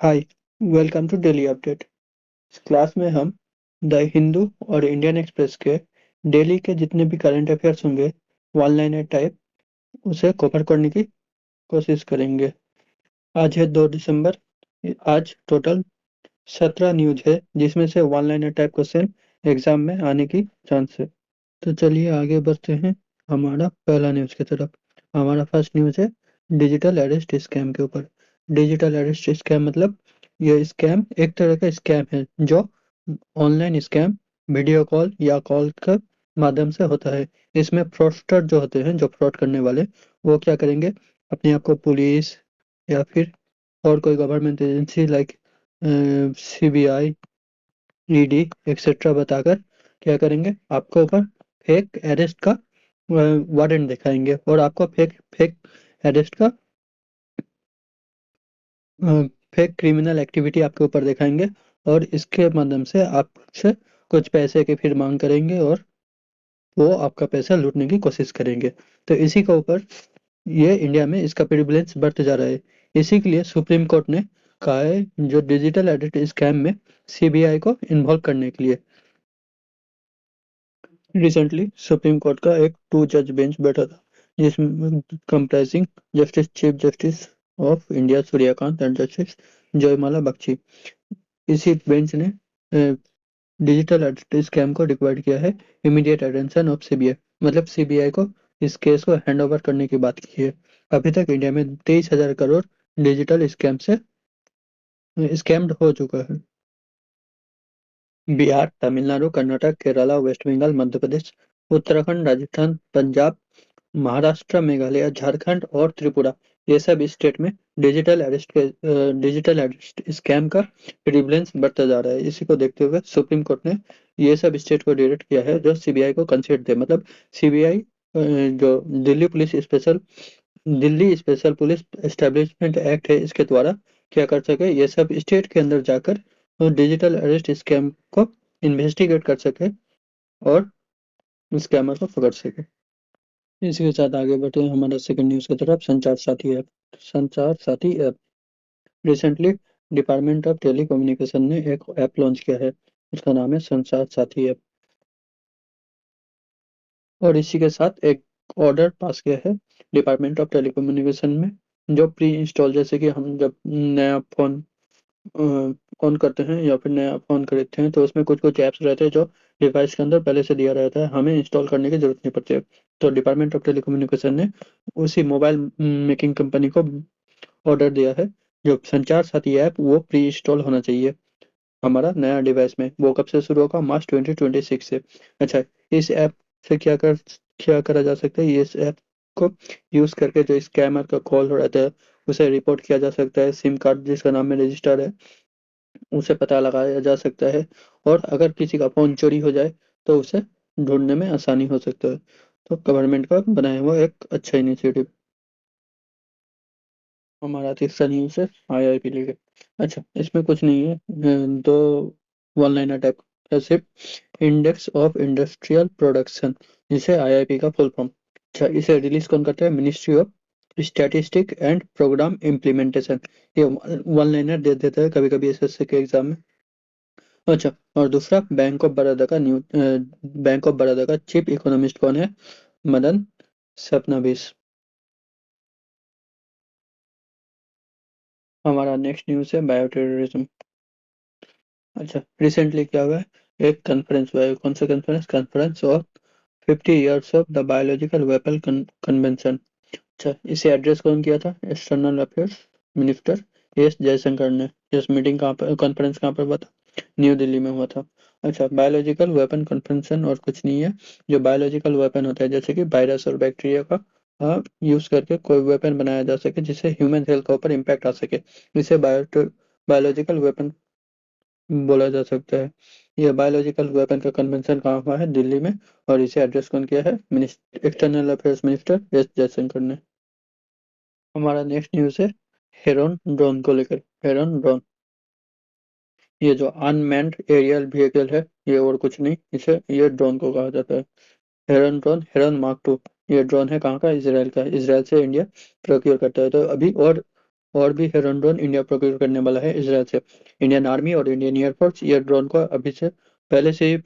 Hi, welcome to daily update. इस class में हम द हिंदू और इंडियन एक्सप्रेस के डेली के जितने भी करंट अफेयर्स होंगे वन लाइनर टाइप उसे कवर करने की कोशिश करेंगे। आज है 2 दिसंबर। आज टोटल 17 न्यूज है जिसमें से one liner type question exam में आने की चांस है। तो चलिए आगे बढ़ते हैं हमारा पहला न्यूज की तरफ। हमारा फर्स्ट न्यूज है डिजिटल अरेस्ट स्कैम के ऊपर। डिजिटल अरेस्ट स्कैम मतलब ये स्कैम एक तरह का स्कैम है जो ऑनलाइन स्कैम वीडियो कॉल या कॉल के माध्यम से होता है। इसमें फ्रॉडस्टर जो होते हैं, जो फ्रॉड करने वाले, वो क्या करेंगे, अपने आप को पुलिस या फिर और कोई government agency like CBI, ED etcetera बताकर क्या करेंगे, आपके ऊपर फेक अरेस्ट का वारंट दिखाएंगे और आपको फेक फेक अरेस्ट का फेक क्रिमिनल एक्टिविटी आपके ऊपर दिखाएंगे और इसके माध्यम से आपसे कुछ पैसे की फिर मांग करेंगे और वो आपका पैसा लूटने की कोशिश करेंगे। तो इसी के ऊपर ये इंडिया में इसका प्रिविलेंस बढ़ते जा रहा है। इसी के लिए सुप्रीम कोर्ट ने कहा है जो डिजिटल एडिट स्कैम में सीबीआई को इन्वॉल्व करने के लिए। रिसेंटली सुप्रीम कोर्ट का एक 2 जज बेंच बैठा था जिसमें comprising justice chief justice of India Suryakant and justice जयमाला बख्शी। इसी बेंच ने डिजिटल आइडेंटिटी स्कैम को रिक्वायर्ड किया है इमीडिएट अटेंशन ऑफ सीबीआई, मतलब सीबीआई को इस केस को हैंडओवर करने की बात की है। अभी तक इंडिया में 23,000 करोड़ डिजिटल स्कैम से स्कैम्ड हो चुका है। बिहार, तमिलनाडु, कर्नाटक, केरला, वेस्ट बंगाल, मध्य प्रदेश, उत्तराखंड, राजस्थान, पंजाब, महाराष्ट्र, मेघालय, झारखंड और त्रिपुरा, ये सब स्टेट में डिजिटल अरेस्ट स्कैम का प्रिवलेंस बढ़ता जा रहा है। इसी को देखते हुए सुप्रीम कोर्ट ने ये सब स्टेट को डायरेक्ट किया है जो सीबीआई को कंसिडर दे, मतलब सीबीआई जो Delhi special police establishment act है इसके द्वारा क्या कर सके, ये सब स्टेट के अंदर जाकर डिजिटल अरेस्ट स्कैम को इन्वेस्टिगेट कर सके और स्कैमर को पकड़ सके। इसी के साथ आगे बढ़ते हैं हमारा सेकंड न्यूज की तरफ। संचार साथी app. Recently department of telecommunication ने एक ऐप लॉन्च किया है, उसका नाम है संचार साथी ऐप। और इसी के साथ एक ऑर्डर पास किया है डिपार्टमेंट ऑफ टेलीकम्युनिकेशन में, जो प्री इंस्टॉल, जैसे कि हम जब नया फोन ऑन करते हैं या फिर नया फोन खरीदते हैं तो उसमें कुछ कुछ ऐप्स रहते हैं जो डिवाइस के अंदर पहले से दिया रहता है, हमें इंस्टॉल करने की जरूरत नहीं पड़ती है। तो डिपार्टमेंट ऑफ टेलीकम्युनिकेशन ने उसी मोबाइल मेकिंग कंपनी को ऑर्डर दिया है जो संचार साथी ऐप वो प्री इंस्टॉल होना चाहिए हमारा नया डिवाइस में। वो कब से शुरू होगा? मार्च 2026 से। अच्छा, इस ऐप से क्या करा जा सकता है? इस ऐप को यूज करके जो स्कैमर का कॉल हो रहता है उसे रिपोर्ट किया जा सकता है। सिम कार्ड जिसका नाम में रजिस्टर्ड है उसे पता लगाया जा सकता है और अगर किसी का फोन चोरी हो जाए तो उसे ढूंढने में आसानी हो सकता है। तो गवर्नमेंट का बनाया हुआ एक अच्छा इनिशिएटिव। हमारा तीसरा न्यूज है आईआईपी लेके। अच्छा, इसमें कुछ नहीं है, दो वन लाइनर टाइप का सिर्फ इंडेक्स ऑफ इंडस्ट्रियल प्रोडक्शन, जिसे आईआईपी का फुल फॉर्म। अच्छा, इसे रिलीज कौन करता है? Ministry of statistic and programme implementation. ये वन लाइनर दे देता है कभी कभी एसएससी के एग्जाम में। अच्छा, और दूसरा बैंक ऑफ बड़ौदा का चीफ इकोनॉमिस्ट कौन है? मदन सपनाबिस। हमारा नेक्स्ट न्यूज है बायोटेररिज्म। अच्छा, रिसेंटली क्या हुआ है, एक कॉन्फ्रेंस हुआ है। कौन सा conference? Conference of 50 years of the biological weapon convention. अच्छा, इसे एड्रेस कौन किया था? External affairs minister S Jaishankar ने। इस मीटिंग कहाँ पर, कॉन्फ्रेंस कहाँ पर हुआ था? न्यू दिल्ली में हुआ था। अच्छा, बायोलॉजिकल वेपन कन्वेंशन और कुछ नहीं है। जो बायोलॉजिकल वेपन होता है जैसे कि वायरस और बैक्टीरिया का यूज करके कोई वेपन बनाया जा सके जिससे ह्यूमन हेल्थ के ऊपर इम्पैक्ट आ सके, इसे बायोलॉजिकल वेपन बोला जा सकता है। यह बायोलॉजिकल वेपन का कन्वेंशन कहाँ हुआ है? दिल्ली में। और इसे एड्रेस कौन किया है? External affairs minister S Jaishankar ने। हमारा नेक्स्ट न्यूज है हेरॉन ड्रोन को लेकर। हेरॉन ड्रोन, ये जो अनमैन्ड एरियल व्हीकल है, ये और कुछ नहीं, इसे ये ड्रोन को कहा जाता है। हेरन ड्रोन, हेरन मार्क 2, ये ड्रोन है कहाँ का? इसराइल का। इसराइल से इंडिया प्रोक्योर करता है। तो अभी और और भी हेरन ड्रोन इंडिया प्रोक्योर करने वाला है इसराइल से। इंडियन आर्मी और इंडियन एयरफोर्स ये ड्रोन को अभी से पहले से ही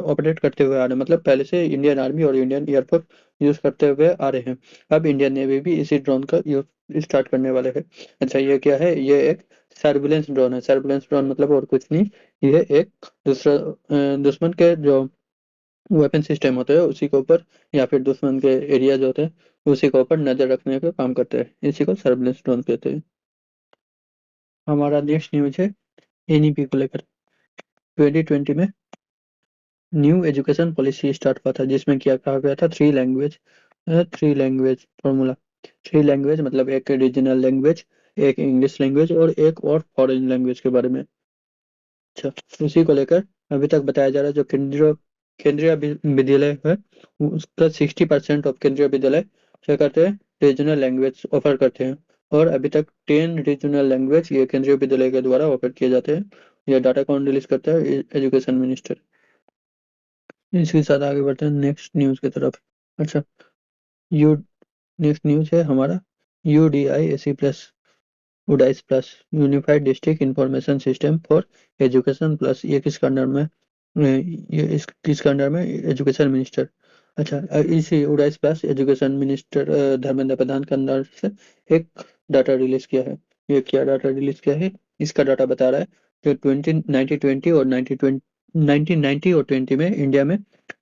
ऑपरेट करते हुए आ रहे हैं, मतलब पहले से इंडियन आर्मी और इंडियन एयरफोर्स यूज करते हुए आ रहे हैं। अब इंडियन नेवी भी इसी ड्रोन का यूज स्टार्ट करने वाले हैं। अच्छा, ये क्या है? ये एक सर्विलेंस ड्रोन है। सर्विलेंस ड्रोन मतलब और कुछ नहीं, ये एक दूसरा दुश्मन के जो वेपन सिस्टम होते हैं उसी के ऊपर, या फिर दुश्मन के एरिया जो होते हैं उसी के ऊपर नजर रखने का काम करते हैं। इसी को सर्विलेंस ड्रोन कहते हैं। हमारा नेक्स्ट न्यूज है एनईपी को लेकर। 2020 में न्यू एजुकेशन पॉलिसी स्टार्ट हुआ था, जिसमें क्या कहा गया था? Three language formula. Three language मतलब एक रीजनल लैंग्वेज, एक इंग्लिश लैंग्वेज और एक और फॉरेन लैंग्वेज के बारे में। अच्छा, उसी को लेकर अभी तक बताया जा रहा है जो केंद्रीय केंद्रीय विद्यालय है उसका 60% ऑफ केंद्रीय विद्यालय क्या करते हैं? रीजनल लैंग्वेज ऑफर करते हैं। और अभी तक 10 रीजनल लैंग्वेज ये केंद्रीय विद्यालय के द्वारा ऑफर किए जाते हैं। यह डाटा कौन रिलीज करता है? Education minister. इसके साथ आगे बढ़ते हैं नेक्स्ट न्यूज की तरफ। अच्छा, यू नेक्स्ट न्यूज है हमारा UDISE plus, UDISE plus, unified district information system for education plus. ये किसका अंडर में? ये इस किसका अंडर में? Education minister. अच्छा, इसी UDISE plus education minister Dharmendra Pradhan के अंदर से एक डाटा रिलीज किया है। ये क्या डाटा रिलीज किया है? इसका डाटा बता रहा है कि 1990 और 20 में इंडिया में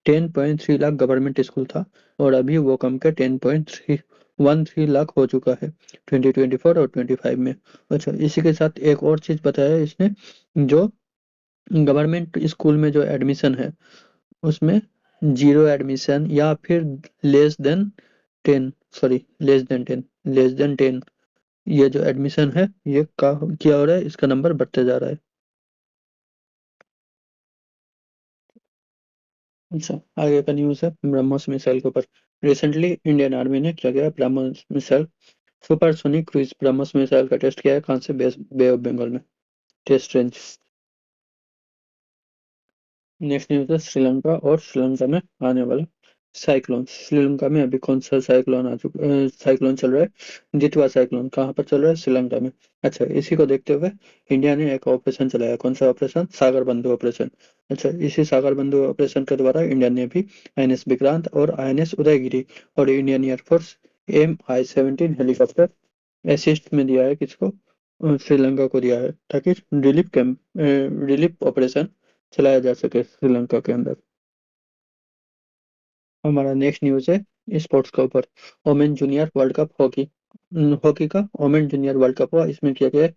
10.3 लाख गवर्नमेंट स्कूल था, और अभी वो कम के 10.13 लाख हो चुका है 2024 और 25 में। अच्छा, इसी के साथ एक और चीज बताया इसने, जो गवर्नमेंट स्कूल में जो एडमिशन है उसमें जीरो एडमिशन या फिर less than 10, sorry less than 10 ये जो एडमिशन है ये क्या हो रहा है? इसका नंबर बढ़ते जा रहा है। अच्छा, आगे का न्यूज है ब्रह्मोस मिसाइल के ऊपर। रिसेंटली इंडियन आर्मी ने क्या किया? BrahMos missile, supersonic cruise BrahMos missile का टेस्ट किया है। कहाँ से? बे ऑफ बंगाल में, टेस्ट रेंज। नेक्स्ट न्यूज है श्रीलंका और श्रीलंका में आने वाला साइक्लोन। श्रीलंका में अभी कौन सा साइक्लोन आ चुका? साइक्लोन चल रहा है, जितवा साइक्लोन। कहाँ पर चल रहा है? श्रीलंका में। अच्छा, इसी को देखते हुए इंडिया ने एक ऑपरेशन चलाया। कौन सा ऑपरेशन? सागर बंधु ऑपरेशन। अच्छा, इसी सागर बंधु ऑपरेशन के द्वारा इंडिया ने भी INS विक्रांत और INS उदयगिरी और Indian air force MI-17 helicopter assist में दिया है। किसको? श्रीलंका को दिया है, ताकि रिलीफ ऑपरेशन चलाया जा सके श्रीलंका के अंदर। हमारा नेक्स्ट न्यूज है स्पोर्ट्स के ऊपर। Women junior world cup hockey. Hockey का वोमेन जूनियर वर्ल्ड कप हुआ, इसमें किया गया है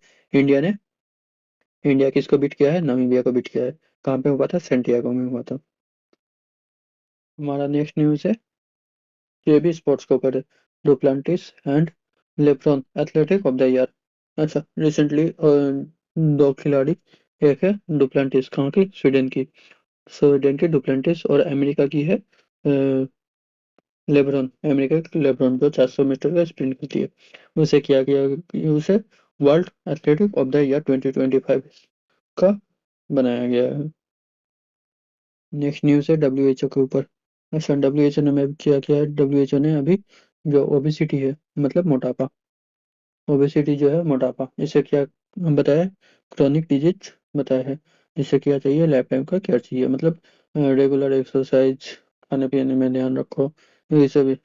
इंडिया किसको बीट किया है? नामीबिया को बीट किया है। कहाँ पे हुआ था? सेंटियागो में हुआ था। हमारा नेक्स्ट न्यूज है ये भी स्पोर्ट्स के ऊपर है। Duplantis and LeBron athletic of the year. अच्छा, रिसेंटली दो खिलाड़ी, एक है डुप्लांटिस, कहाँ की? स्वीडन की। स्वीडन की डुप्लांटिस, और अमेरिका की है लेब्रॉन। अमेरिका की लेब्रॉन जो 400 मीटर का स्प्रिंट करती है। उसे किया गया उसे world athletic of the year 2025 का बनाया गया है। नेक्स्ट न्यूज है WHO के ऊपर। अच्छा, WHO ने क्या किया है? WHO ने अभी जो ओबिसिटी है, मतलब मोटापा, ओबेसिटी जो है मोटापा, इसे क्या बताया? क्रोनिक डिजीज बताया है। जिसे क्या चाहिए? लाइफ टाइम का केयर चाहिए, मतलब रेगुलर एक्सरसाइज, खाने पीने में ध्यान रखो, ये सब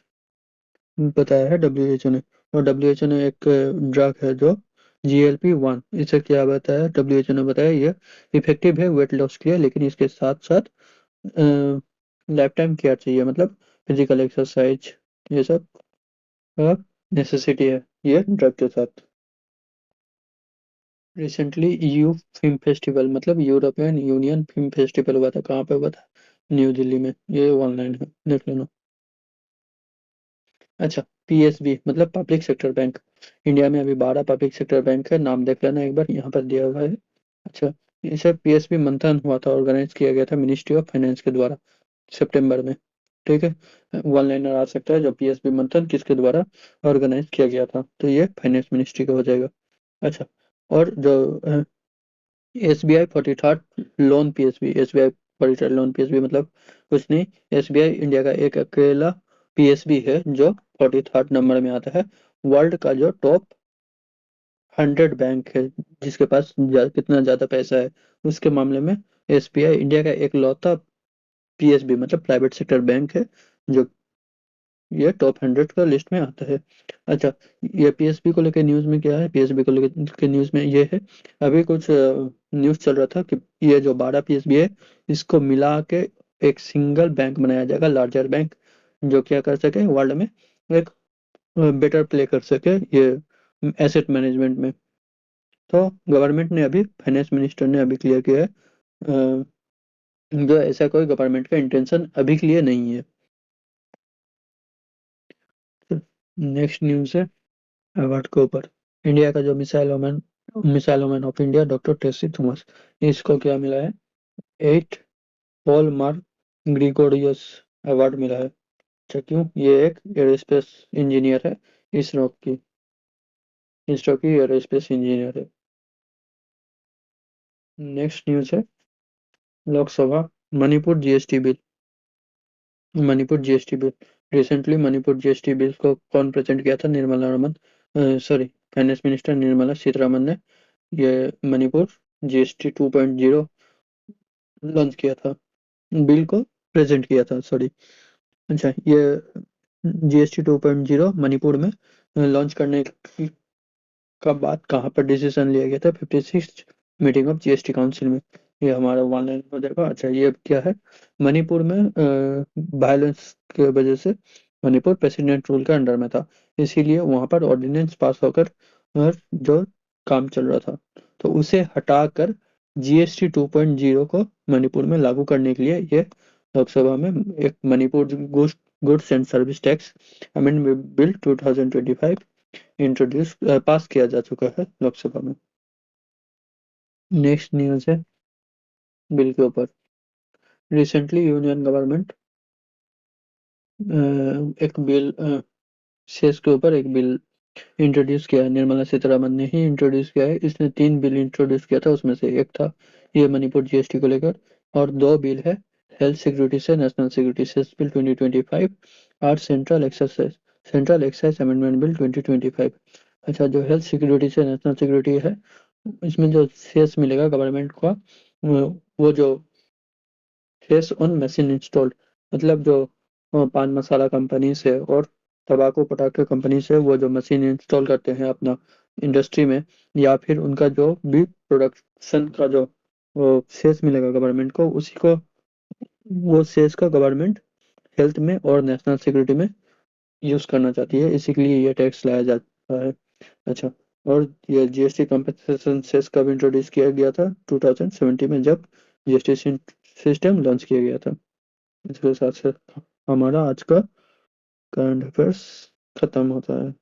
बताया है WHO ने। और WHO ने एक ड्रग है जो GLP-1, इसे क्या बताया? WHO ने बताया ये इफेक्टिव है वेट लॉस के लिए, लेकिन इसके साथ साथ लाइफ टाइम केयर चाहिए, मतलब फिजिकल एक्सरसाइज, ये सब नेसेसिटी है ये ड्रग के साथ। रिसेंटली EU फिल्म फेस्टिवल, मतलब यूरोपियन यूनियन फिल्म फेस्टिवल हुआ था। कहाँ पे हुआ था? न्यू दिल्ली में। ये ऑनलाइन है, देख लेना। अच्छा, PSB मतलब पब्लिक सेक्टर बैंक। इंडिया में अभी 12 पब्लिक सेक्टर बैंक है, नाम देख लेना एक बार, यहाँ पर दिया हुआ है। अच्छा, इसे PSB मंथन हुआ था, ऑर्गेनाइज किया गया था मिनिस्ट्री ऑफ फाइनेंस के द्वारा सितंबर में। ठीक है, वन लाइनर आ सकता है जो PSB मंथन किसके द्वारा ऑर्गेनाइज किया गया था, तो ये फाइनेंस मिनिस्ट्री का हो जाएगा। अच्छा, और जो SBI 43rd loan PSB, SBI 43rd loan PSB मतलब कुछ नहीं, SBI इंडिया का एक अकेला PSB है जो 43rd नंबर में आता है, वर्ल्ड का जो टॉप 100 बैंक है जिसके पास कितना ज्यादा पैसा है, उसके मामले में एसबीआई इंडिया का एक लौता पीएसबी मतलब प्राइवेट सेक्टर बैंक है जो ये टॉप 100 का लिस्ट में आता है। अच्छा, ये पीएसबी को लेकर न्यूज में क्या है, पीएसबी को लेकर के न्यूज में ये है, अभी कुछ न्यूज चल रहा था कि ये जो 12 पीएसबी है इसको मिला के एक सिंगल बैंक बनाया जाएगा, लार्जर बैंक, जो क्या कर सके वर्ल्ड में एक बेटर प्ले कर सके ये एसेट मैनेजमेंट में। तो गवर्नमेंट ने अभी, फाइनेंस मिनिस्टर ने अभी क्लियर किया है जो ऐसा कोई गवर्नमेंट का इंटेंशन अभी के लिए नहीं है। नेक्स्ट न्यूज है अवार्ड के ऊपर। इंडिया का जो missile woman of India doctor Tessy Thomas, इसको क्या मिला है, 8 पॉल मार्क ग्रिगोरियस अवार्ड मिला है। अच्छा, क्यों, ये एक एरोस्पेस इंजीनियर है, इसरो की इसरो की एरोस्पेस इंजीनियर है। नेक्स्ट न्यूज है Lok Sabha Manipur GST bill. Manipur GST bill, recently Manipur GST bill को कौन प्रेजेंट किया था, Nirmala Raman, sorry, finance minister Nirmala Sitharaman ने ये मणिपुर जीएसटी 2.0 लॉन्च किया था, बिल को प्रेजेंट किया था, सॉरी। अच्छा, ये जीएसटी 2.0 मणिपुर में लॉन्च करने का बाद कहाँ पर डिसीजन लिया गया था, 56 मीटिंग ऑफ जीएसटी काउंसिल में। ये हमारा ऑनलाइन हो जाएगा। अच्छा, ये क्या है, मणिपुर में वायलेंस की वजह से मणिपुर प्रेसिडेंट रूल के अंडर में था, इसीलिए वहां पर ऑर्डिनेंस पास होकर जो काम चल रहा था, तो उसे हटाकर जीएसटी 2.0 को मणिपुर में लागू करने के लिए ये लोकसभा में एक Manipur goods and service tax amendment bill 2025 introduce pass किया जा चुका है लोकसभा में। नेक्स्ट न्यूज है बिल के ऊपर। रिसेंटली यूनियन गवर्नमेंट एक बिल, सेस के ऊपर एक बिल इंट्रोड्यूस किया है, निर्मला सीतारमन ने ही इंट्रोड्यूस किया है। इसने 3 बिल इंट्रोड्यूस किया था, उसमें से एक था ये मणिपुर जीएसटी को लेकर, और 2 बिल है हेल्थ सिक्योरिटी से नेशनल सिक्योरिटी सेस बिल 2025 और सेंट्रल एक्साइज अमेंडमेंट बिल 2025। अच्छा, जो हेल्थ सिक्योरिटी से नेशनल सिक्योरिटी है, इसमें जो सेस मिलेगा गवर्नमेंट को, वो जो सेस ऑन मशीन इंस्टॉल्ड, मतलब जो पान मसाला कंपनी से और तंबाकू पटाखे कंपनी से वो जो मशीन इंस्टॉल करते हैं अपना इंडस्ट्री में, या फिर उनका जो भी प्रोडक्शन का जो वो सेस मिलेगा गवर्नमेंट को, उसी को, वो सेस का गवर्नमेंट हेल्थ में और नेशनल सिक्योरिटी में यूज करना चाहती है, इसी के लिए ये टैक्स लाया जाता है। अच्छा, और ये जीएसटी कंपनसेशन सेस कब इंट्रोड्यूस किया गया था, 2070 में, जब जीएसटी सिस्टम लॉन्च किया गया था। इसके साथ साथ हमारा आज का करंट अफेयर्स खत्म होता है।